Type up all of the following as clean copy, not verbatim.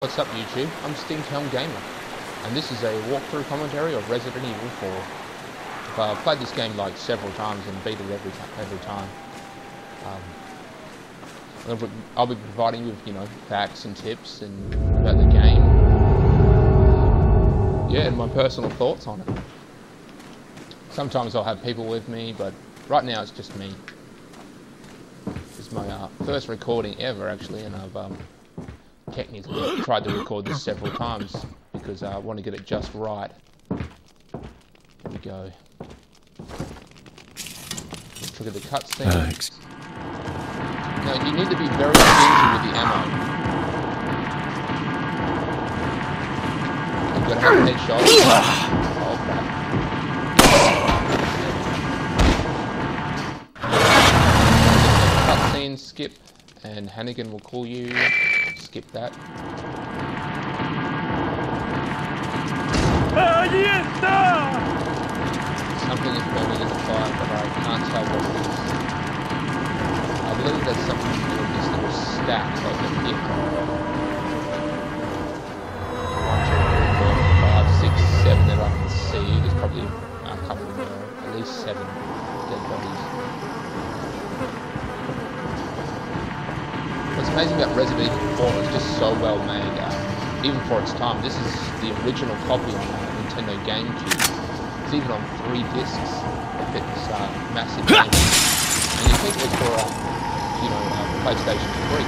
What's up YouTube, I'm Steamtown Gamer, and this is a walkthrough commentary of Resident Evil 4. I've played this game like several times and beat it every time. I'll be providing you with, facts and tips and about the game. Yeah, and my personal thoughts on it. Sometimes I'll have people with me, but right now it's just me. It's my first recording ever actually, and I've technically tried to record this several times because I want to get it just right. Here we go. Trigger the cutscene. Alex. Now you need to be very stingy with the ammo. You've got to have a headshot. Oh crap. Cutscene, skip, and Hannigan will call you. Skip that. Something is burning in the fire, but I can't tell what it is. I believe there's something to do with this little stack over here. 1, 2, 3, 4, 5, 6, 7 that I can see. There's probably a couple more, at least 7 dead bodies. What's amazing about Resident Evil 4 is just so well made, even for its time. This is the original copy on Nintendo GameCube. It's even on 3 discs. It fits massive game. And you think it was for, PlayStation 3.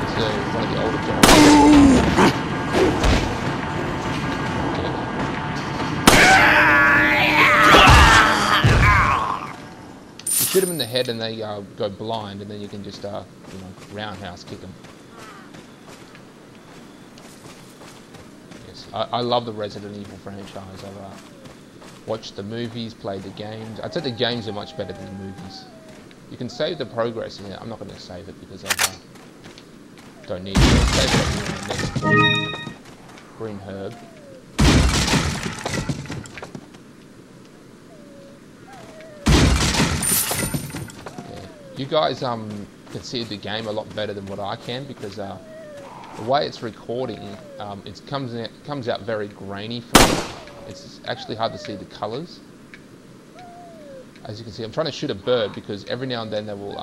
It's one of the older generations. Shoot them in the head and they go blind, and then you can just, roundhouse kick them. Yes, I love the Resident Evil franchise. I've watched the movies, played the games. I'd say the games are much better than the movies. You can save the progress in it. I'm not going to save it because I don't need it. I'll save it up in the next point. Green herb. You guys can see the game a lot better than what I can because the way it's recording, it comes out very grainy for me. It's actually hard to see the colours. As you can see, I'm trying to shoot a bird because every now and then they will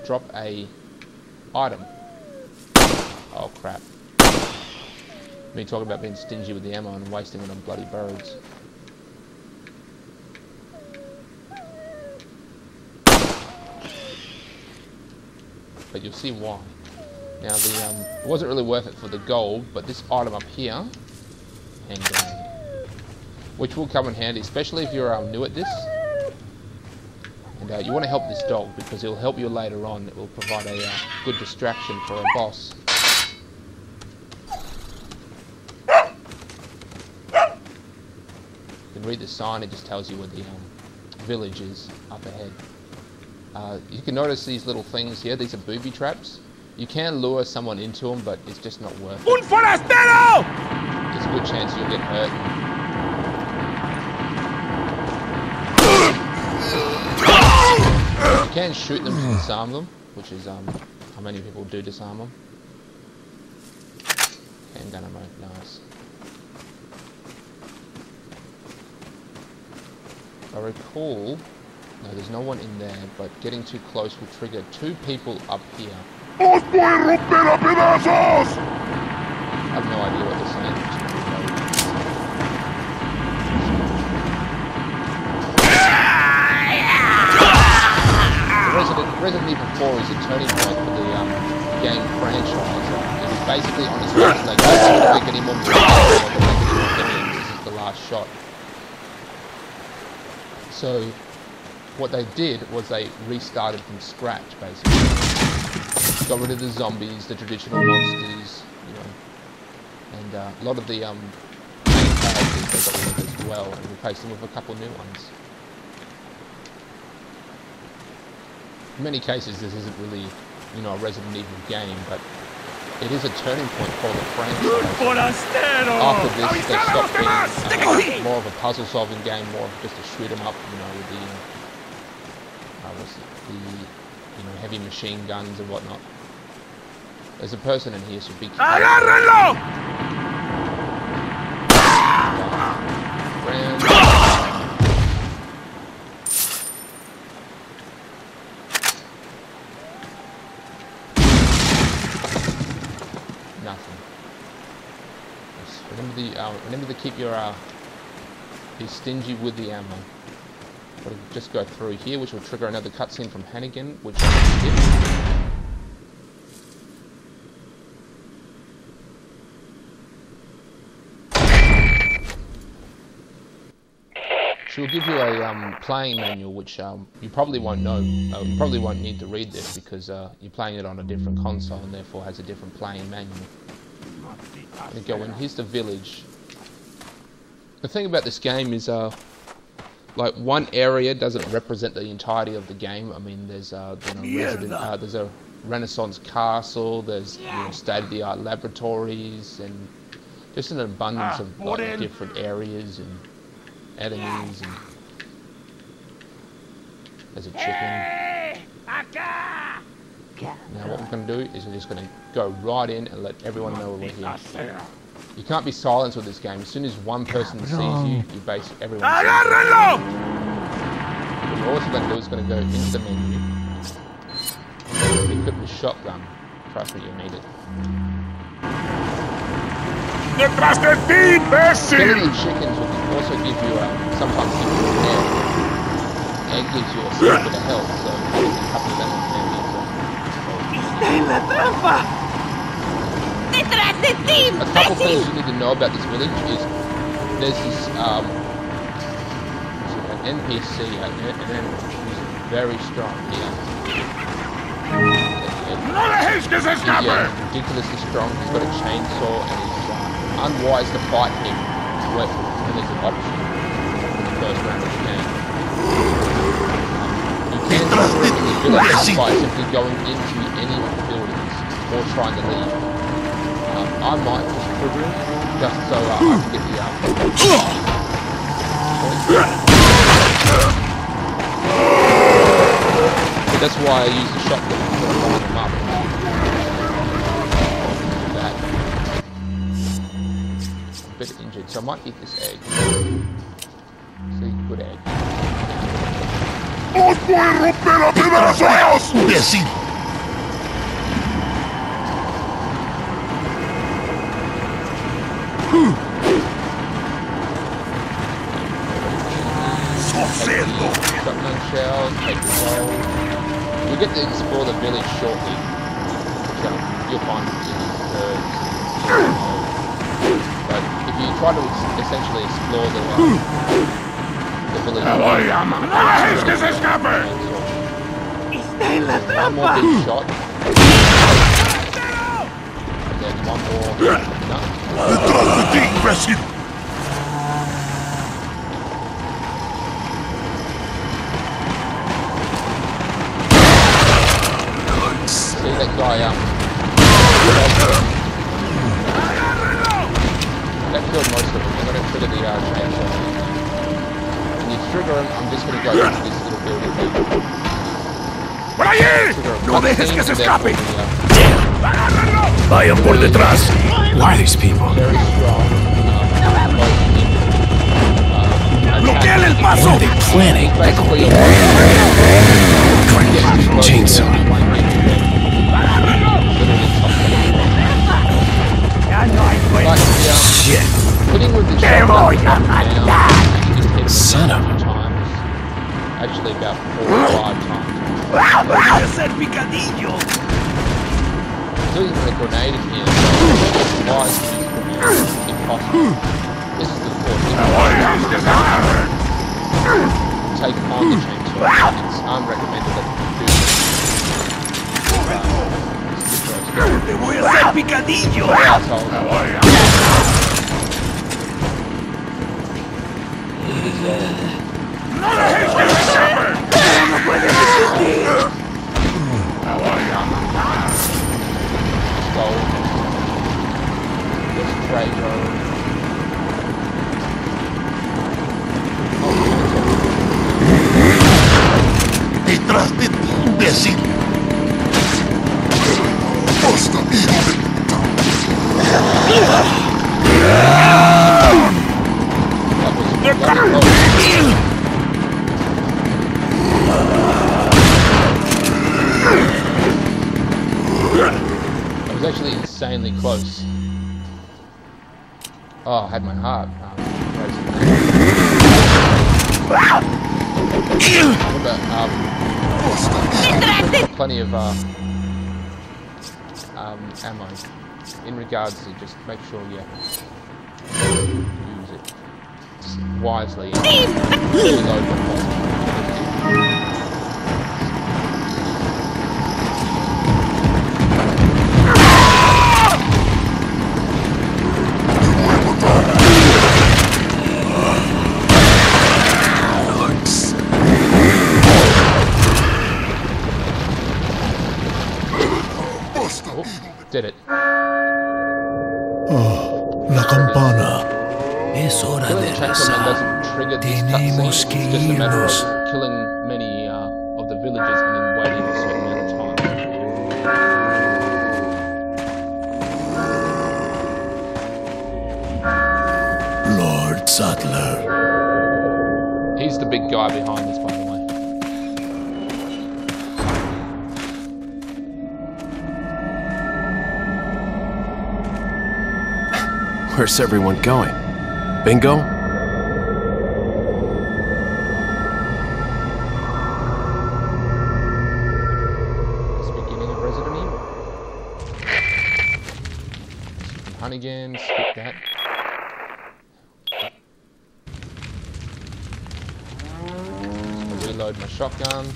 drop a item. Oh crap. Me talking about being stingy with the ammo and wasting it on bloody birds. But you'll see why. Now it wasn't really worth it for the gold, but this item up here, and which will come in handy, especially if you're new at this, and you want to help this dog because it'll help you later on. It will provide a good distraction for a boss. You can read the sign; it just tells you where the village is up ahead. You can notice these little things here. These are booby traps. You can lure someone into them, but it's just not worth it. Un forastero! There's a good chance you'll get hurt. You can shoot them to disarm them, which is how many people do disarm them. Handgun ammo, nice. I recall. No, there's no one in there, but getting too close will trigger 2 people up here. I have no idea what they're saying. Resident Evil 4 is a turning point for the game franchise. It was basically on its way to like, don't make any more mistakes. This is the last shot. So what they did was they restarted from scratch, basically. Got rid of the zombies, the traditional monsters, and a lot of the main characters they got rid of as well, and replaced them with a couple new ones. In many cases, this isn't really, a Resident Evil game, but it is a turning point for the franchise. After this, they stopped being more of a puzzle-solving game, more of just a shoot 'em up, with the you know, heavy machine guns and whatnot. There's a person in here, so be careful. ¡Agárrenlo! Nothing. Just remember to keep your be stingy with the ammo. We'll just go through here, which will trigger another cutscene from Hannigan, which I skip. She'll give you a playing manual, which you probably won't know. You probably won't need to read this because you're playing it on a different console and therefore has a different playing manual. I'm gonna go in. Here's the village. The thing about this game is, like, one area doesn't represent the entirety of the game. I mean, there's there's a Renaissance castle. There's state-of-the-art laboratories and just an abundance of like, different areas and enemies, and there's a chicken. Now what we're going to do is we're just going to go right in and let everyone know we're here. You can't be silenced with this game. As soon as one person sees you, you base everyone. What you're also going to do is going to go into the menu, equip the shotgun. Trust me, you need it. ¡Detrás de ti, imbécil! Killing the chickens will also give you sometimes give you an egg. Egg gives you a little bit of health, so you can couple of them on enemies. ¡Está en la trampa! ¡Detrás de ti, A couple things you need to know about this village is there's this an NPC, an enemy who's very strong here. ¡No dejéis que se escape! He's ridiculously strong. He's got a chainsaw and he's unwise to fight him when there's an option in the first round of the game. You can destroy the village by simply going into any of the buildings or trying to leave. I might just trigger him just so I can get the but that's why I use the shotgun to line them up. A bit injured, so I might eat this egg. See, good egg. ¡Os voy a romper a pedazos! ¡Imbécil! Shotgun shells, take the roll. You'll get to explore the village shortly. You'll find but if you try to essentially explore the village, ¡No dejéis que se escape! ¡Está en la one more trampa! big shot, and then one more. No. ¡Detrás de ti, imbécil! See that guy that killed most of them. I'm going to trigger the chainsaw. When you trigger him, I'm just going to go into this little building here. ¡Por allí! ¡No dejes que se escape! ¡Vayan por detrás! Why are these people? Very strong. ¡Bloqueale el paso! What are they planning? Basically, Chainsaw. Shit. Hitting with the shotgun Son of a... times. Actually, about 4 or 5 times. ¡Voy a hacer picadillo! Doing a grenade in here, so why is this impossible? This is the force. Take on the chainsaw. It's unrecommended that you do this. ¡Te voy a hacer picadillo! ¡No dejéis que se escape! ¡No puedes resistir! ¡Detrás de ti, imbécil! was actually insanely close. Oh, I had my heart racing. But plenty of ammo. In regards to just make sure you use it wisely and reload before. Did it. Oh, la campana. Es hora Killing de the chainsaw man rezar. doesn't trigger this Tenemos cutscene. que It's just a matter irnos. of killing many of the villagers and then waiting a certain amount of time. Lord Sattler. He's the big guy behind this, by the way. Where's everyone going? Bingo? It's the beginning of Resident Evil. Hunt again, skip that. Just reload my shotgun.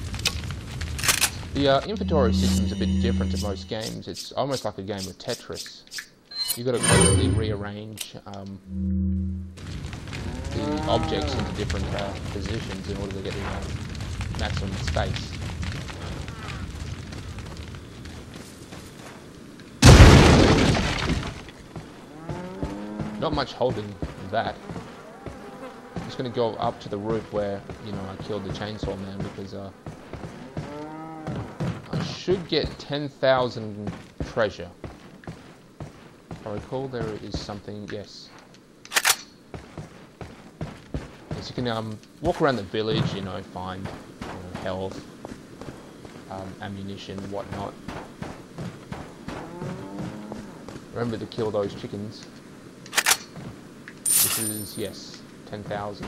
The inventory system's a bit different to most games. It's almost like a game of Tetris. You've got to constantly rearrange the objects into different positions in order to get the maximum space. Not much holding that. I'm just going to go up to the roof where, you know, I killed the chainsaw man because I should get 10,000 treasure. If I recall, there is something, yes. Yes, you can walk around the village, you know, find health, ammunition, whatnot. Remember to kill those chickens. This is, yes, 10,000,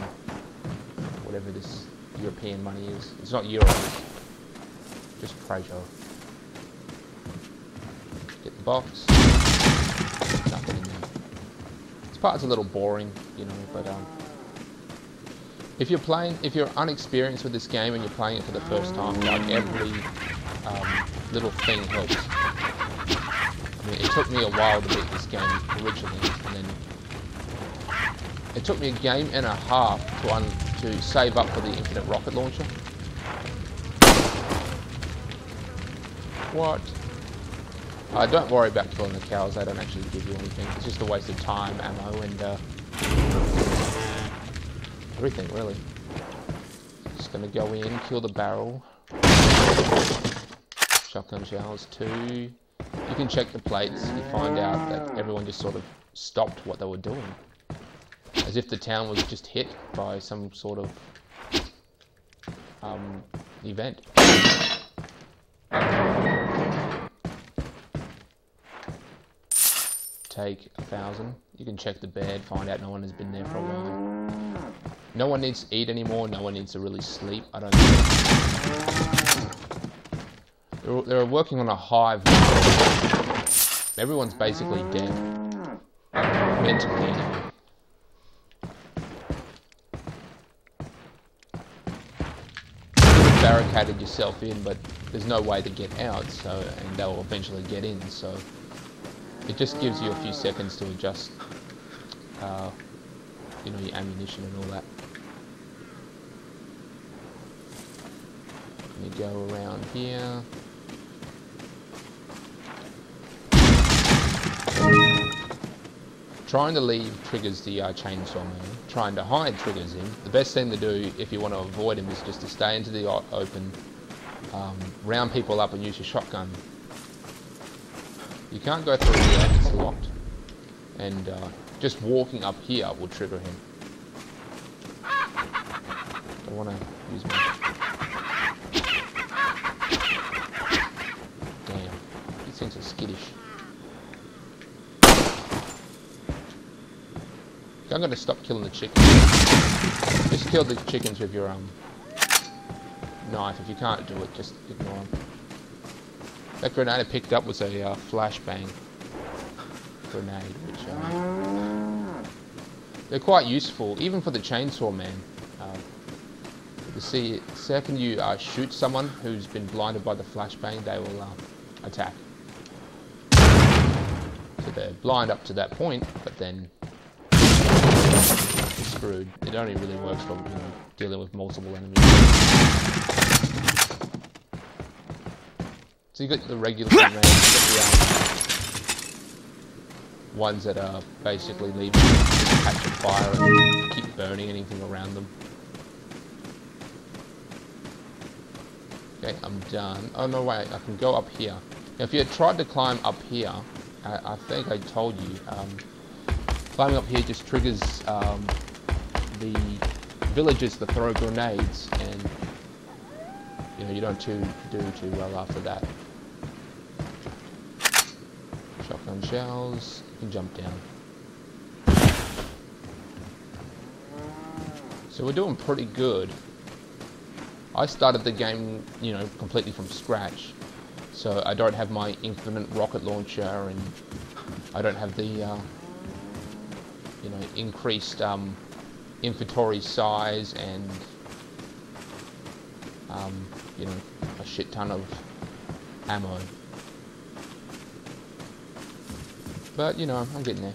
whatever this European money is. It's not euros, just treasure. Get the box. Nothing in there. This part's a little boring, you know, but if you're unexperienced with this game and you're playing it for the first time, like every little thing helps. I mean, it took me a while to beat this game originally, and then it took me a game and a half to save up for the infinite rocket launcher. What? Don't worry about killing the cows, they don't actually give you anything. It's just a waste of time, ammo, and everything, really. Just gonna go in, kill the barrel. Shotgun shells, 2. You can check the plates, you find out that everyone just sort of stopped what they were doing. As if the town was just hit by some sort of event. Take 1,000. You can check the bed, find out no one has been there for a while. No one needs to eat anymore, no one needs to really sleep, I don't think. They're working on a hive. Everyone's basically dead. Mentally anyway. You've barricaded yourself in, but there's no way to get out, so, and they'll eventually get in, so it just gives you a few seconds to adjust you know, your ammunition and all that. Let me go around here. Trying to leave triggers the chainsaw man. Trying to hide triggers him. The best thing to do if you want to avoid him is just to stay into the open, round people up and use your shotgun. You can't go through here, it's locked. And just walking up here will trigger him. I want to use my... Damn, these things are skittish. I'm going to stop killing the chickens. Just kill the chickens with your knife. If you can't do it, just ignore them. That grenade I picked up was a flashbang grenade, which they're quite useful, even for the chainsaw man. You see, the second you shoot someone who's been blinded by the flashbang, they will attack. So they're blind up to that point, but then you're screwed. It only really works for dealing with multiple enemies. So you got the regular grenades, you got the ones that are basically leave you catch on fire and keep burning anything around them. Okay, I'm done. Oh no, wait, I can go up here. Now, if you had tried to climb up here, I think I told you, climbing up here just triggers the villagers to throw grenades, and you don't do too well after that. Shotgun shells, you can jump down. So we're doing pretty good. I started the game, completely from scratch. So I don't have my infinite rocket launcher, and I don't have the, increased inventory size and, a shit ton of ammo. But, I'm getting there.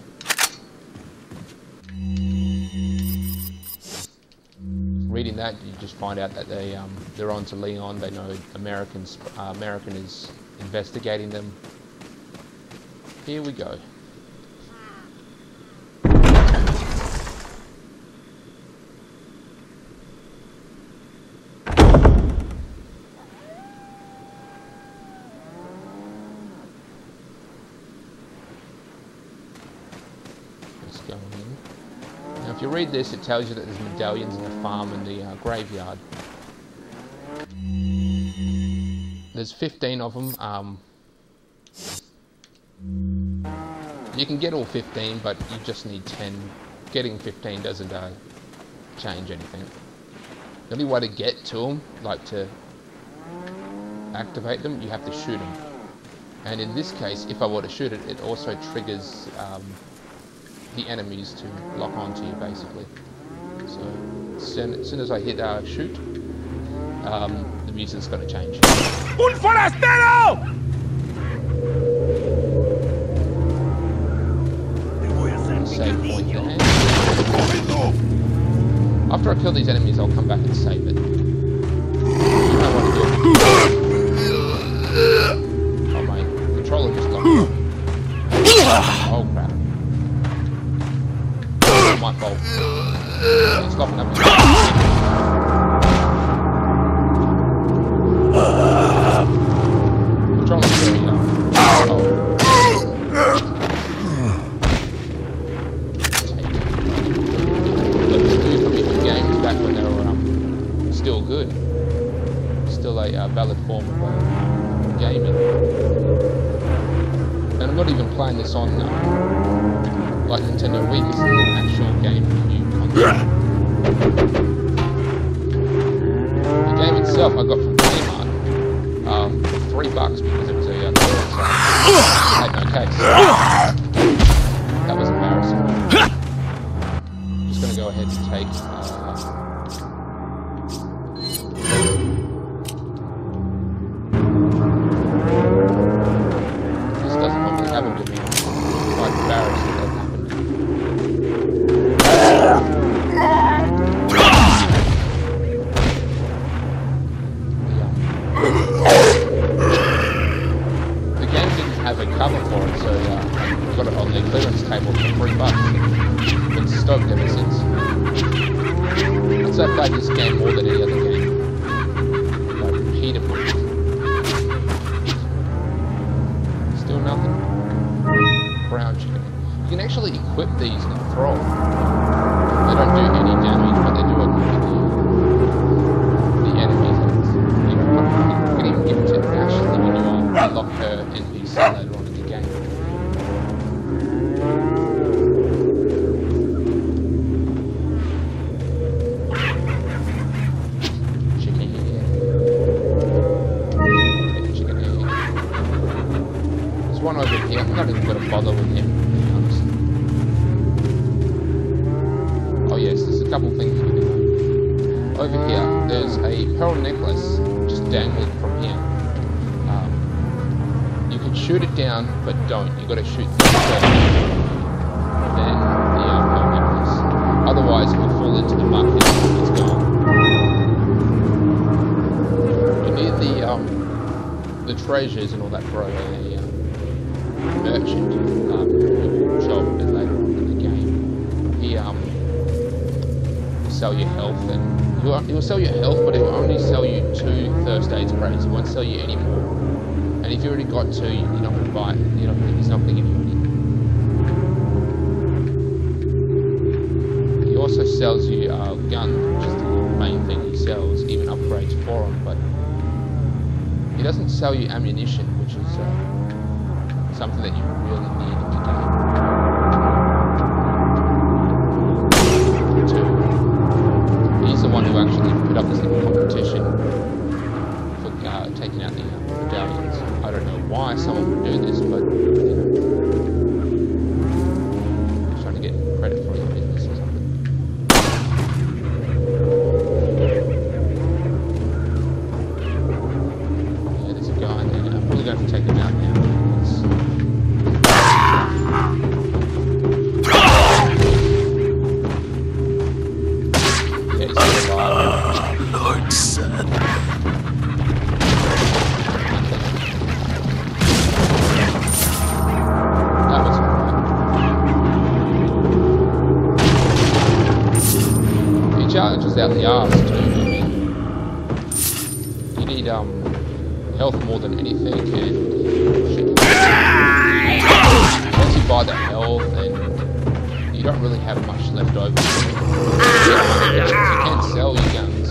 Reading that, you just find out that they're on to Leon. They know American is investigating them. Here we go. Let's go in. Now, if you read this, it tells you that there's medallions in the farm and the graveyard. There's 15 of them. You can get all 15, but you just need 10. Getting 15 doesn't change anything. The only way to get to them, like to activate them, you have to shoot them. And in this case, if I were to shoot it, it also triggers the enemies to lock onto you, basically. So as soon as I hit shoot, the music's going to change. ¡Un forastero! Save point there. After I kill these enemies, I'll come back and save it. You know what to do. Oh, my controller just locked up. Oh crap. It's my fault. It's locking up. Controller's very back when they were still good, still a valid form of gaming. And I'm not even playing this on like Nintendo Wii. This is an actual game review console. The game itself I got from Kmart for $3 because it was a it had no case. That was embarrassing. Just going to go ahead and take this doesn't normally happen to me. It's quite embarrassing that happened. The game didn't have a cover for it, so I got it on the clearance table for $3. Been stoked ever since. I'd say I played this game more than any other game. Like, repeatedly. Still nothing. Brown chicken. You can actually equip these and throw them. They don't do any damage, but they do equip the enemies. You can even give it to Ashley when you unlock her NPC later on in the game. one over here. I'm not even going to bother with him, to be honest. Oh yes, there's a couple things we can do. Over here, there's a pearl necklace just dangling from here. You can shoot it down, but don't. You've got to shoot this first. Then the pearl necklace. Otherwise, it will fall into the muck and it's gone. You need the treasures and all that for a merchant who will show up a bit later on in the game. He will sell you health, and he will sell you health, but he will only sell you 2 Thirst Aid sprays. He won't sell you any more. And if you already got 2, you're not going to buy it. He's not going to give you any. He also sells you guns, which is the main thing he sells, even upgrades for them. But he doesn't sell you ammunition, which is something that you really need in the game. 2. He's the one who actually put up this little competition for taking out the medallions. I don't know why someone would do this, but you know, he's trying to get credit for his business or something. Yeah, there's a guy in there. I'm probably going to take him out now. Yeah, he's still alive. Lord, son. Challenges out the arse too. I mean, you need health more than anything, and once you buy the health, then you don't really have much left over. You can't sell your guns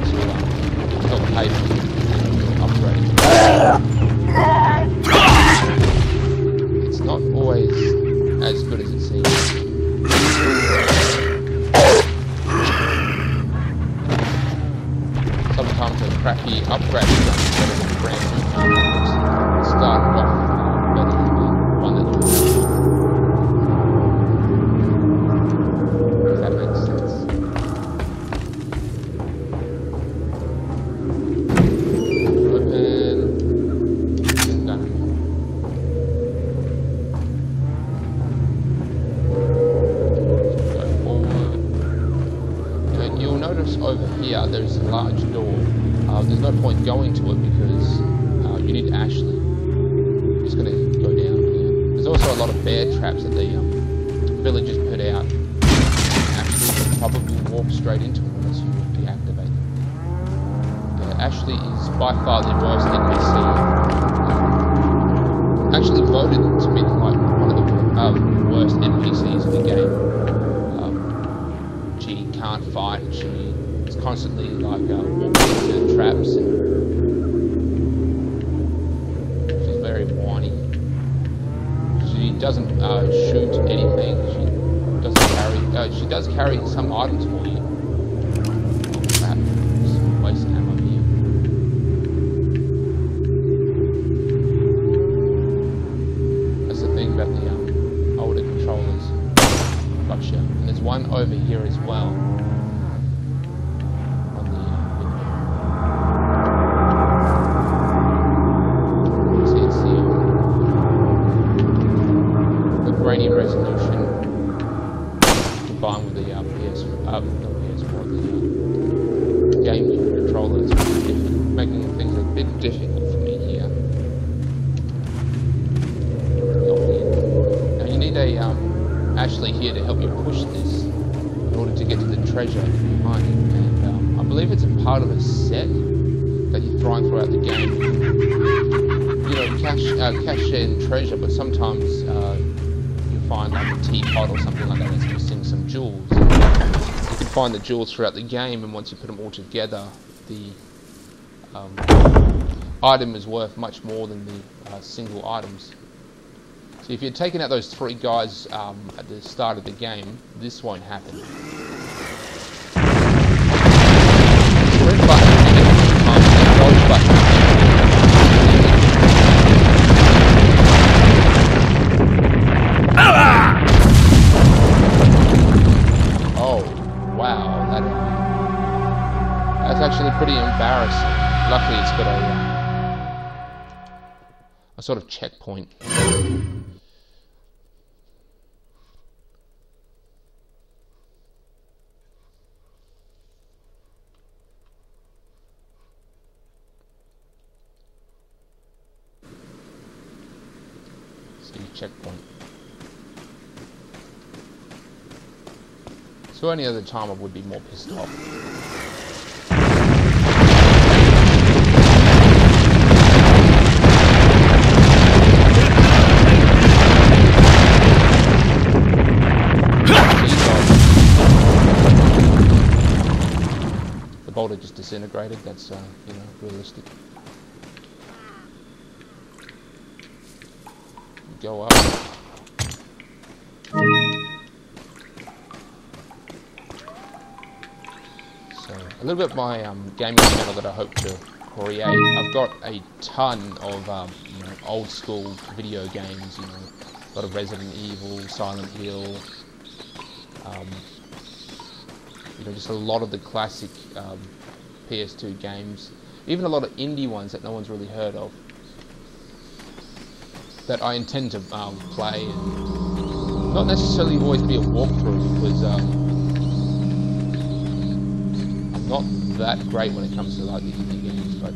to help pay for upgrades. It's not always as good as it seems. Sometimes a crappy upgrade is better than a brand new one. Started off better than the one that you have. If that makes sense. Open. Done. Go forward. And you'll notice over here there's a large door. There's no point going to it because you need Ashley. I'm just going to go down here. There's also a lot of bear traps that the villagers put out. Ashley will probably walk straight into them unless you deactivate them. Ashley is by far the worst NPC. Actually voted to be like one of the worst NPCs in the game. She can't fight. She is constantly like walking into traps, and she's very whiny. She doesn't shoot anything. She doesn't carry. She does carry some items for you. Oh crap! Just wasting ammo here. That's the thing about the older controllers. Gotcha. And there's one over here as well. Grainy resolution combined with the PS4, the GameCube controller is really different, making things a bit difficult for me here. Now you need a Ashley here to help you push this in order to get to the treasure behind it, and I believe it's a part of a set that you're throwing throughout the game. You know, cash in treasure, but sometimes find like a teapot or something like that that's missing some jewels. You can find the jewels throughout the game, and once you put them all together, the item is worth much more than the single items. So if you're taking out those 3 guys at the start of the game, this won't happen. Red button, hold button. a sort of checkpoint. See, checkpoint. So any other time I would be more pissed off. The boulder just disintegrated, that's, you know, realistic. Go up. So, a little bit of my gaming channel that I hope to create. I've got a ton of you know, old school video games, you know, a lot of Resident Evil, Silent Hill, you know, just a lot of the classic PS2 games, even a lot of indie ones that no one's really heard of, that I intend to play, and not necessarily always be a walkthrough, because I'm not that great when it comes to like the indie games, but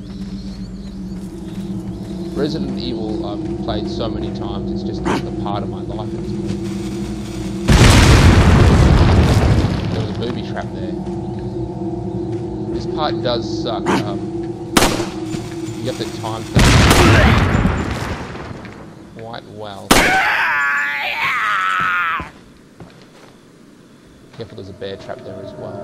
Resident Evil I've played so many times, it's just a part of my life at this point. There was a booby trap there. This part does suck. You have to time things quite well. Careful, there's a bear trap there as well.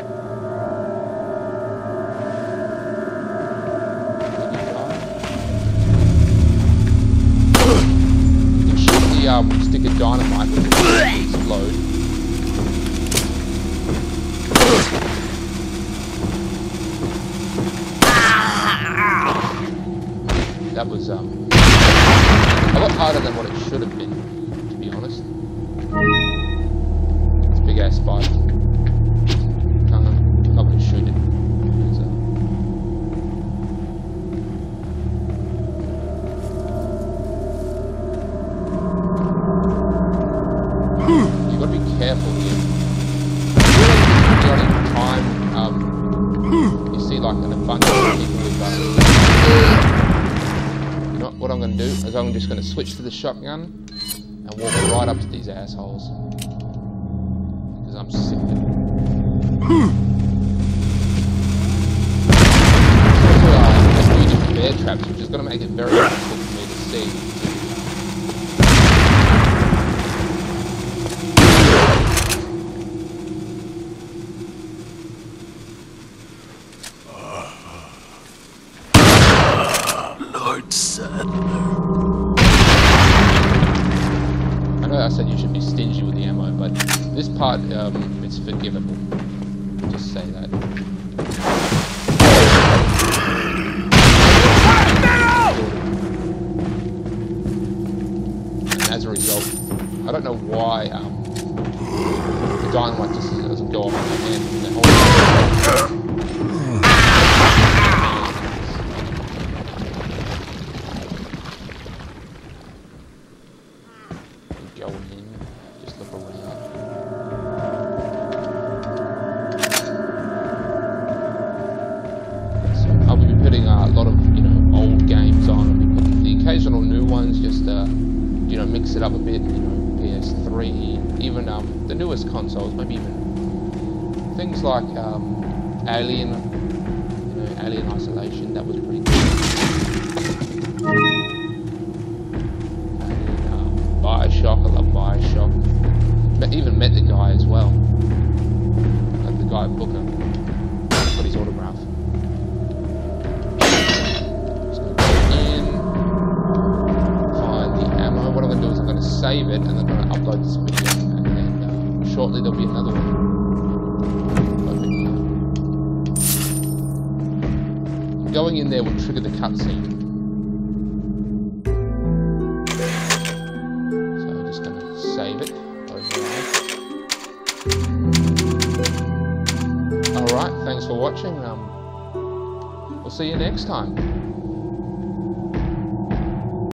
You can shoot the stick of dynamite with it explode. That was a lot harder than what it should have been, to be honest. It's a big ass spider. I'm not going to shoot it. You've got to be careful here. During time, you see like an abundance of people with what I'm going to do is I'm just going to switch to the shotgun and walk right up to these assholes, because I'm sick of it. There's 3 different bear traps, which is going to make it very difficult for me to see. I said you should be stingy with the ammo, but this part, it's forgivable. Just say that. And as a result, I don't know why the dynamite just doesn't go off in my hand. And the whole going in, just look around. So I'll be putting a lot of, you know, old games on. I'll be putting the occasional new ones, just you know, mix it up a bit. You know, PS3, even the newest consoles, maybe even things like Alien, you know, Alien Isolation. That was pretty good. Bioshock, I love Bioshock. Even met the guy as well. Like the guy Booker. Got his autograph. Just gonna go in, find the ammo. What I'm going to do is I'm going to save it and then I'm going to upload this video, and then shortly there'll be another one. Going in there will trigger the cutscene. Save it. Alright, thanks for watching. We'll see you next time.